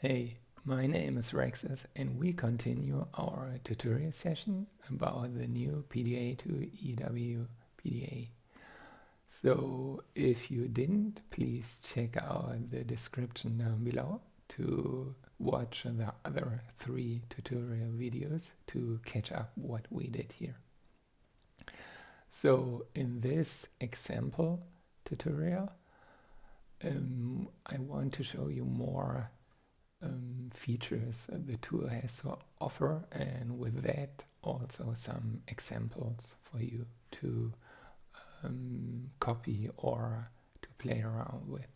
Hey, my name is Rexus and we continue our tutorial session about the new PDA to eWPDA. So if you didn't, please check out the description down below to watch the other 3 tutorial videos to catch up what we did here. So in this example tutorial, I want to show you more features the tool has to offer, and with that also some examples for you to copy or to play around with.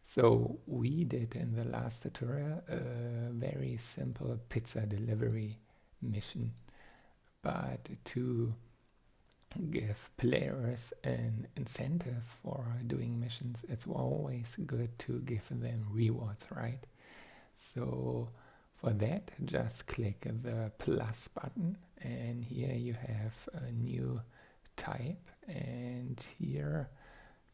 So we did in the last tutorial a very simple pizza delivery mission, but to give players an incentive for doing missions, it's always good to give them rewards, right? So for that, just click the plus button, and here you have a new type, and here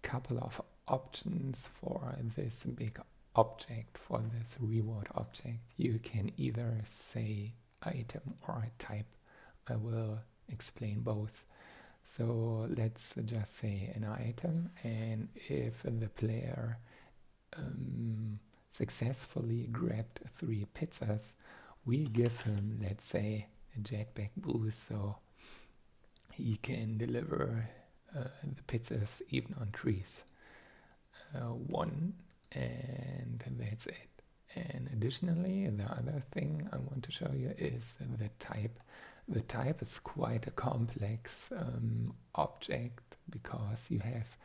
a couple of options for this big object, for this reward object. You can either say item or type. I will explain both. So let's just say an item, and if the player successfully grabbed 3 pizzas, we give him, let's say, a jetpack boost, so he can deliver the pizzas even on trees. 1, and that's it. And additionally, the other thing I want to show you is the type. The type is quite a complex object, because you have,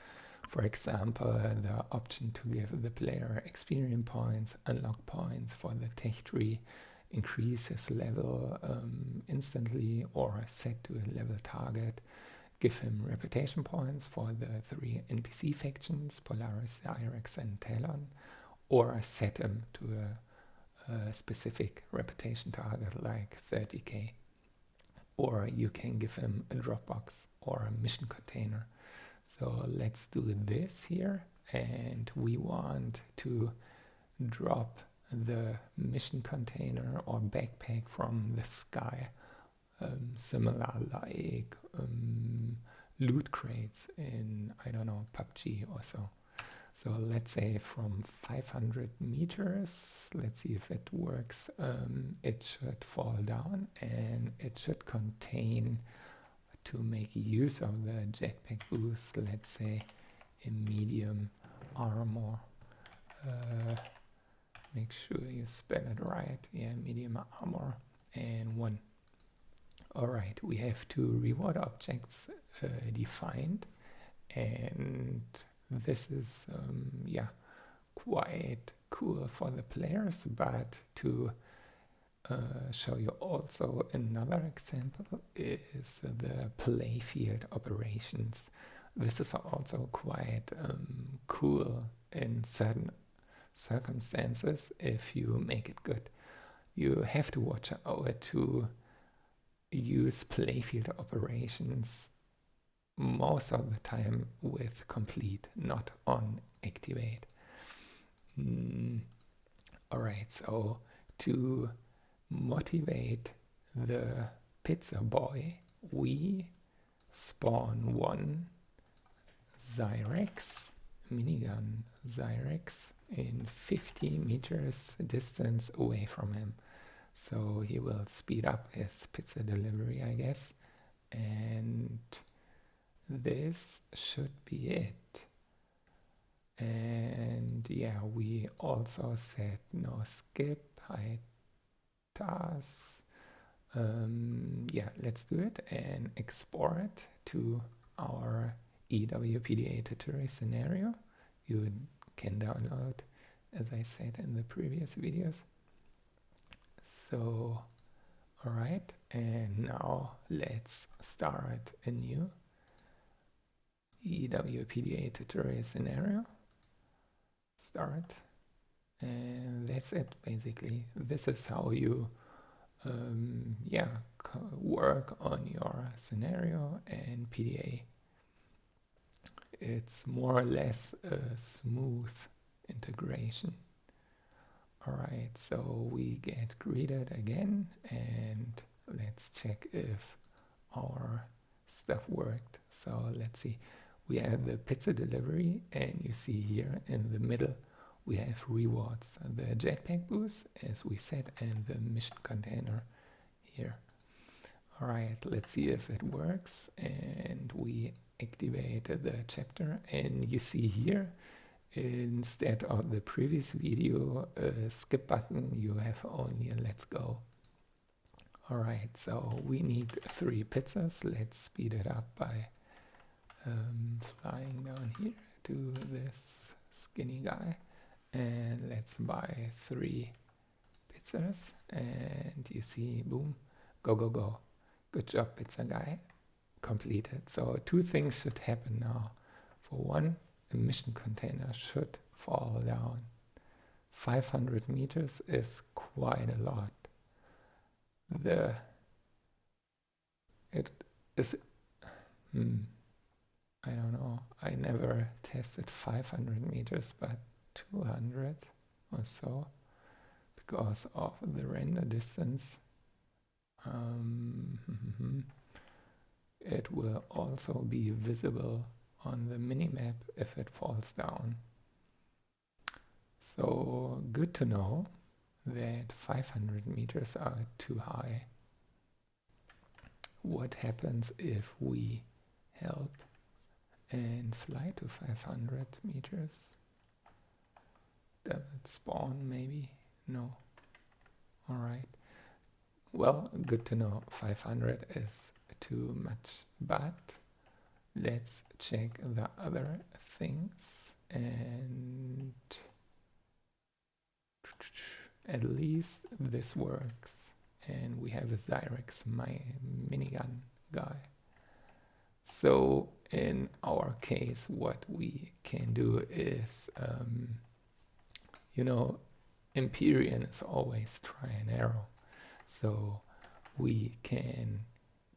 for example, the option to give the player Empyrion points, unlock points for the tech tree, increase his level instantly or set to a level target, give him reputation points for the 3 NPC factions, Polaris, Irex and Talon, or set him to a specific reputation target like 30k. Or you can give him a Dropbox or a mission container. So let's do this here, and we want to drop the mission container or backpack from the sky, similar like loot crates in, I don't know, PUBG or so. So let's say from 500 meters, let's see if it works. It should fall down, and it should contain, to make use of the jetpack boost, let's say a medium armor. Make sure you spell it right. Yeah, medium armor, and 1. Alright, we have 2 reward objects defined, and this is quite cool for the players. But to show you also another example is the Playfield operations. This is also quite cool in certain circumstances if you make it good. You have to watch out to use Playfield operations most of the time with complete, not on activate. Alright, so to motivate the pizza boy, we spawn 1 Zyrex, minigun Zyrex, in 50 meters distance away from him. So he will speed up his pizza delivery, I guess. And this should be it. And yeah, we also set no skip, hide tasks. Yeah, let's do it and export to our eWPDA tutorial scenario. You can download, as I said in the previous videos. So, alright, and now let's start a new eWPDA tutorial scenario. Start, and that's it basically. This is how you work on your scenario and PDA. It's more or less a smooth integration. Alright, so we get greeted again, and let's check if our stuff worked. So let's see, we have the pizza delivery, and you see here in the middle we have rewards, the jetpack boost as we said, and the mission container here. Alright, let's see if it works, and we activate the chapter, and you see here instead of the previous video skip button, you have only a let's go. Alright, so we need 3 pizzas. Let's speed it up by flying down here to this skinny guy, and let's buy 3 pizzas, and you see, boom, go, go, go. Good job, pizza guy. Completed. So 2 things should happen now. For one, a mission container should fall down. 500 meters is quite a lot. It is, I don't know, I never tested 500 meters, but 200 or so, because of the render distance. It will also be visible on the minimap if it falls down. So good to know that 500 meters are too high. What happens if we help and fly to 500 meters? Does it spawn maybe? No. Alright. Well, good to know. 500 is too much, but let's check the other things, and at least this works, and we have a Zyrex, my minigun guy. So in our case, what we can do is, Empyrion is always try and error. So we can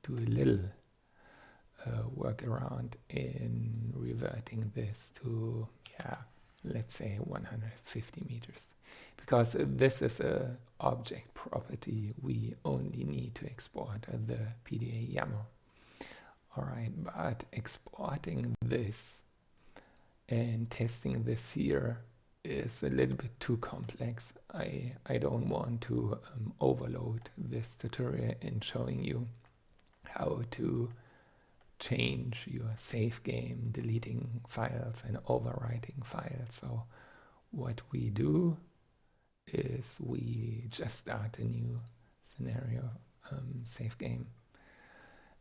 do a little workaround in reverting this to, let's say 150 meters. Because this is a object property, we only need to export the PDA YAML. Alright, but exporting this and testing this here is a little bit too complex. I don't want to overload this tutorial in showing you how to change your save game, deleting files and overwriting files. So what we do is we just start a new scenario save game.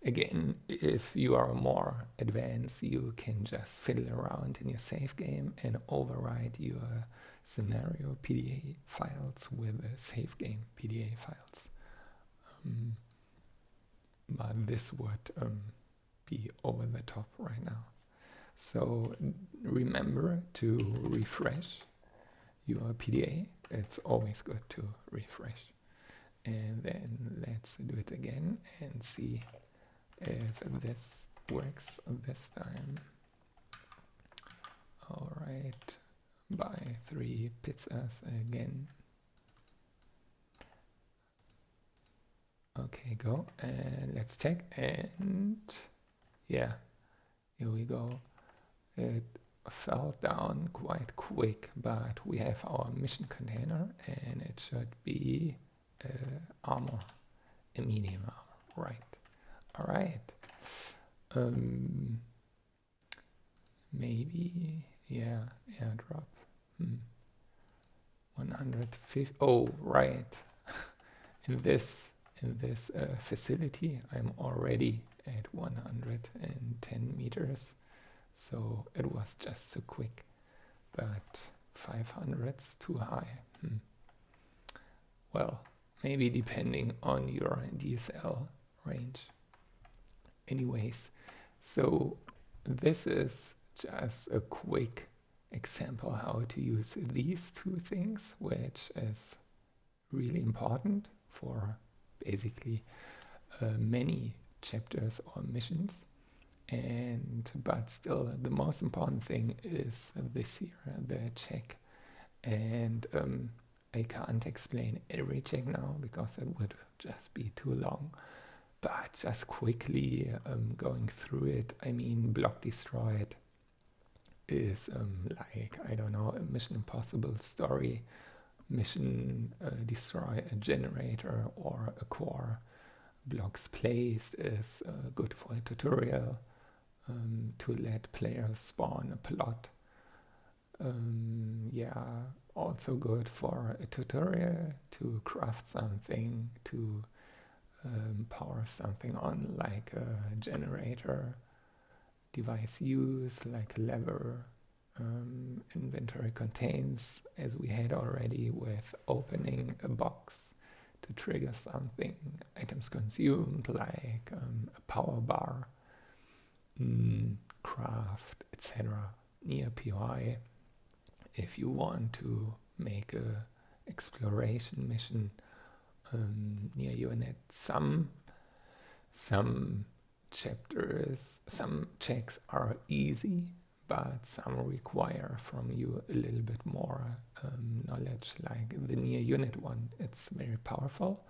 Again, if you are more advanced, you can just fiddle around in your save game and override your scenario PDA files with the save game PDA files. But this would be over the top right now. So remember to refresh your PDA. It's always good to refresh. And then let's do it again and see if this works this time. Alright, buy 3 pizzas again. Okay, go, and let's check, and yeah, here we go. It fell down quite quick, but we have our mission container, and it should be armor, a medium armor, right? Alright, maybe, yeah, airdrop, 150, oh, right, in this facility, I'm already at 110 meters, so it was just so quick, but 500's too high. Well, maybe depending on your DSL range. Anyways, so this is just a quick example how to use these 2 things, which is really important for basically many chapters or missions. But still, the most important thing is this here, the check. And I can't explain every check now because it would just be too long. But just quickly going through it, I mean, block destroyed is like, I don't know, a Mission Impossible story. Mission destroy a generator or a core. Blocks placed is good for a tutorial to let players spawn a plot. Yeah, also good for a tutorial to craft something, to power something on, like a generator. Device use, like a lever. Inventory contains, as we had already with opening a box to trigger something. Items consumed, like a power bar, craft, etc. Near POI, if you want to make a exploration mission near unit. Some chapters, some checks are easy, but some require from you a little bit more knowledge, like the near unit one. It's very powerful,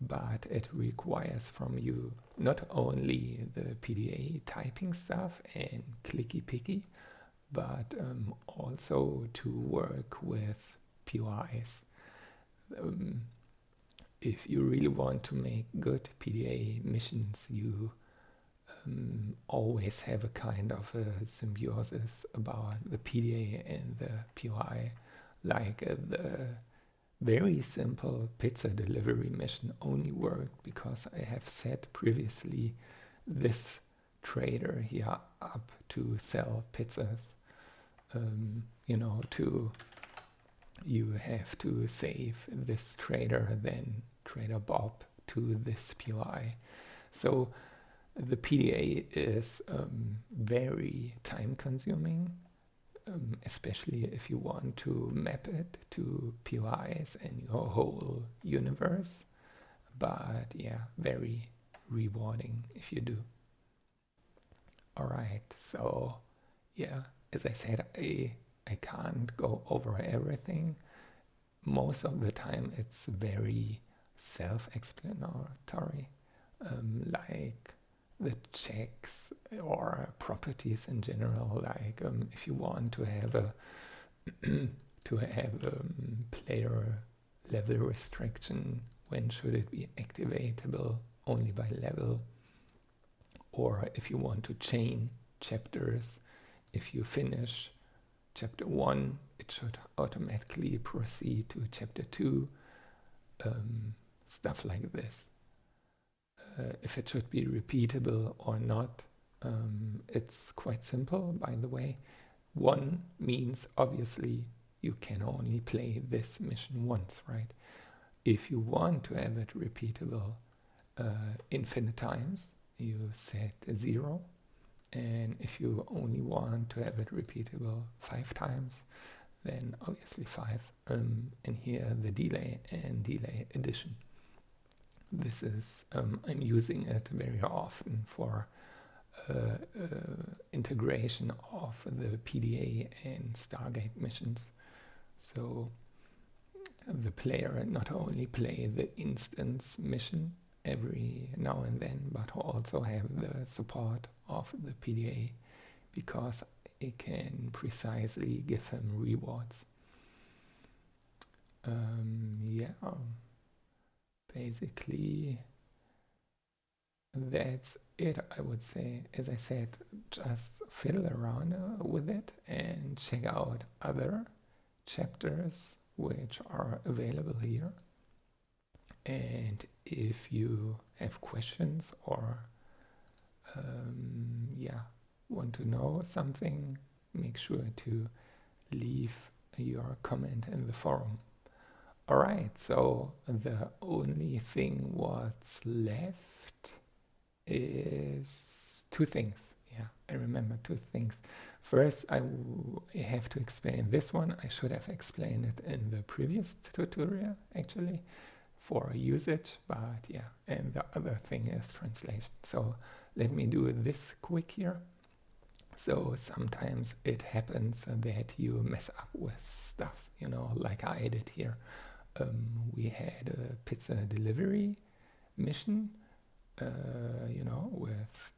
but it requires from you not only the PDA typing stuff and clicky picky, but also to work with POIs. If you really want to make good PDA missions, you always have a kind of a symbiosis about the PDA and the POI. Like the very simple pizza delivery mission only worked because I have set previously this trader here up to sell pizzas. You have to save this trader, then trader Bob to this POI. So the PDA is very time consuming, especially if you want to map it to POIs and your whole universe. But yeah, very rewarding if you do. Alright, so yeah, as I said, I can't go over everything. Most of the time it's very self-explanatory, like the checks or properties in general, like if you want to have a player level restriction, when should it be activatable only by level, or if you want to chain chapters, if you finish chapter 1 it should automatically proceed to chapter 2, stuff like this. If it should be repeatable or not, it's quite simple, by the way. 1 means obviously you can only play this mission once, right? If you want to have it repeatable infinite times, you set 0. And if you only want to have it repeatable 5 times, then obviously 5. And here the delay and delay addition. This is, I'm using it very often for integration of the PDA and Stargate missions. So the player not only play the instance mission every now and then, but also have the support of the PDA, because it can precisely give him rewards. Yeah, basically that's it, I would say. As I said, just fiddle around with it and check out other chapters which are available here. And if you have questions or want to know something, make sure to leave your comment in the forum. Alright, so the only thing what's left is 2 things. Yeah, I remember 2 things. First, I have to explain this one. I should have explained it in the previous tutorial, actually, for usage, but yeah, and the other thing is translation. So let me do this quick here. So sometimes it happens that you mess up with stuff, like I did here. we had a pizza delivery mission, you know, with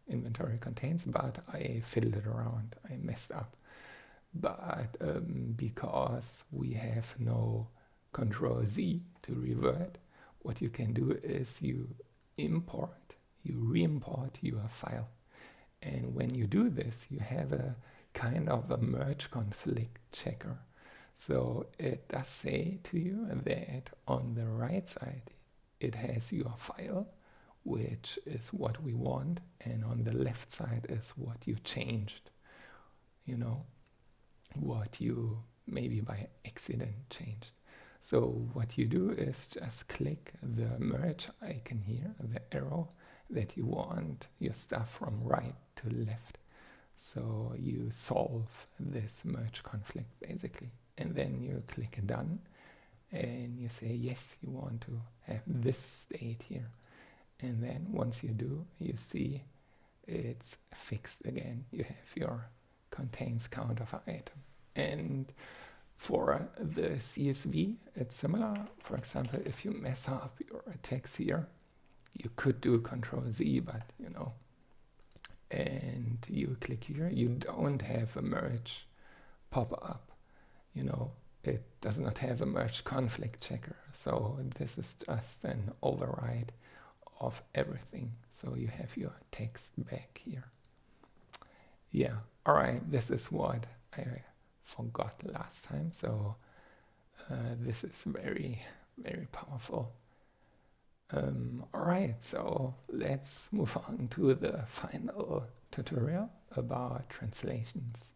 inventory contains, but I fiddled it around. I messed up. But because we have no Control Z to revert, what you can do is you re-import your file. And when you do this, you have a kind of a merge conflict checker. So it does say to you that on the right side, it has your file, which is what we want, and on the left side is what you changed, you know, what you maybe by accident changed. So what you do is just click the merge icon here, the arrow that you want your stuff from right to left. So you solve this merge conflict basically, and then you click done, and you say yes, you want to have this state here. And then once you do, you see it's fixed again. You have your contains count of an item. And for the CSV, it's similar. For example, if you mess up your text here, you could do Control Z, but you know, and you click here, you don't have a merge pop up. You know, it does not have a merge conflict checker. So this is just an override of everything. So you have your text back here. Yeah, all right, this is what I forgot last time. So this is very, very powerful. All right, so let's move on to the final tutorial about translations.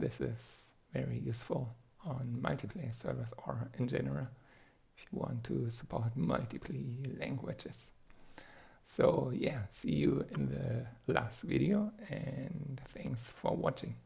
This is very useful on multiplayer servers or in general if you want to support multiple languages. So yeah, see you in the last video and thanks for watching.